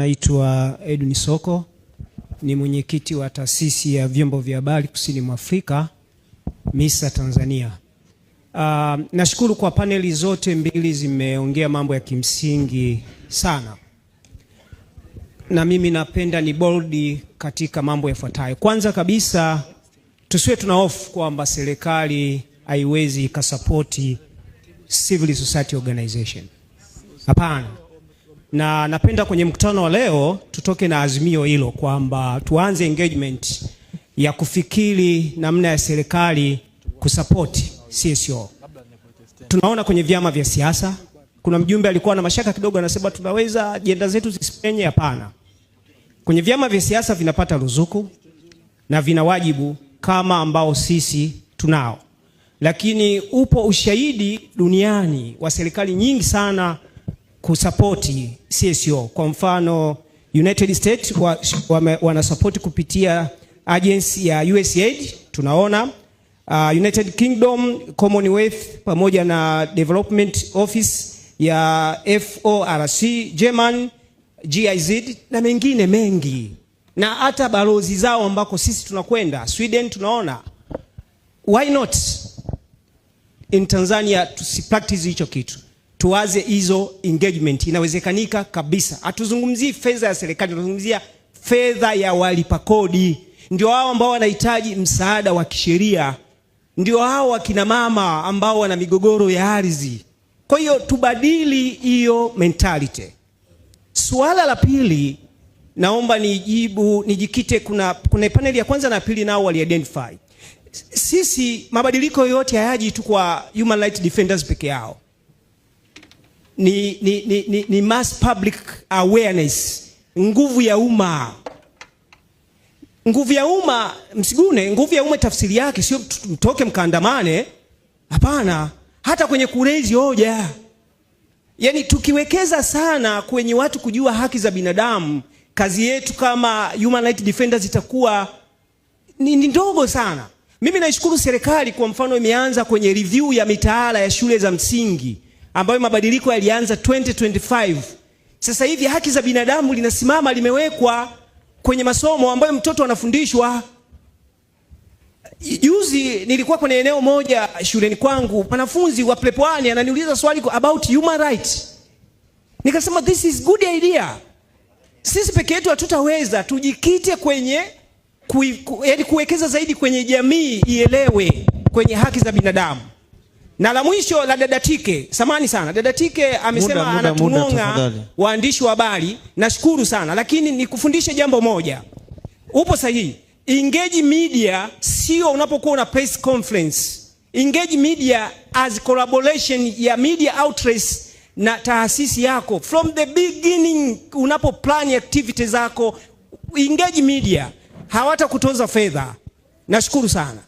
Naitwa Edwin Soko, ni mwenyekiti wa taasisi ya vyombo vya habari kusini mwa Afrika, MISA Tanzania. Nashukuru kwa paneli zote mbili, zimeongea mambo ya kimsingi sana. Na mimi napenda ni bold katika mambo yafuatayo. Kwanza kabisa, tusiwe tuna hofu kwamba serikali haiwezi ikasapoti civil society organization. Hapana. Na napenda kwenye mkutano wa leo tutoke na azimio hilo kwamba tuanze engagement ya kufikiri namna ya serikali kusupport CSO. Tunaona kwenye vyama vya siasa, kuna mjumbe alikuwa na mashaka kidogo, anasema tunaweza ajenda zetu zisipenye. Hapana. Kwenye vyama vya siasa vinapata ruzuku na vina wajibu kama ambao sisi tunao. Lakini upo ushahidi duniani wa serikali nyingi sana kusapoti CSO. Kwa mfano United States wanasapoti kupitia agency ya USAID, tunaona United Kingdom, Commonwealth pamoja na Development Office ya FORC, German, GIZ na mengine mengi. Na hata balozi zao ambako sisi tunakwenda, Sweden tunaona. Why not in Tanzania tusipractice hicho kitu? Tuwaze hizo engagement, inawezekanika kabisa. Hatuzungumzii fedha ya serikali, tunazungumzia fedha ya walipa kodi. Ndio hao ambao wanahitaji msaada wa kisheria, ndio hao wakina mama ambao wana migogoro ya ardhi. Kwa hiyo tubadili hiyo mentality. Suala la pili, naomba nijikite, kuna paneli ya kwanza na pili nao wali identify. Sisi mabadiliko yote hayaji tu kwa human rights defenders peke yao. Ni mass public awareness, nguvu ya umma. Nguvu ya umma, msigune, nguvu ya umma tafsiri yake sio mtoke mkaandamane. Hapana, hata kwenye kurezi hoja. Yaani tukiwekeza sana kwenye watu kujua haki za binadamu, kazi yetu kama human rights defenders itakuwa ni ndogo sana. Mimi naishukuru serikali, kwa mfano imeanza kwenye review ya mitaala ya shule za msingi ambayo mabadiliko yalianza 2025. Sasa hivi haki za binadamu linasimama, limewekwa kwenye masomo ambayo mtoto anafundishwa. Juzi nilikuwa kwenye eneo moja shuleni kwangu, wanafunzi wa Plepwani ananiuliza swali about human rights. Nikasema this is good idea. Sisi peke yetu hatutaweza, tujikite kwenye yaani kuwekeza zaidi kwenye jamii ielewe kwenye haki za binadamu. Na la mwisho la Dada Tike, samani sana. Dada Tike amesema anatunonga waandishi wa habari, nashukuru sana, lakini nikufundishe jambo moja. Upo sahihi. Engage media sio unapokuwa una press conference. Engage media as collaboration ya media outlets na taasisi yako. From the beginning unapo plan activities zako, engage media. Hawata kutoza fedha. Nashukuru sana.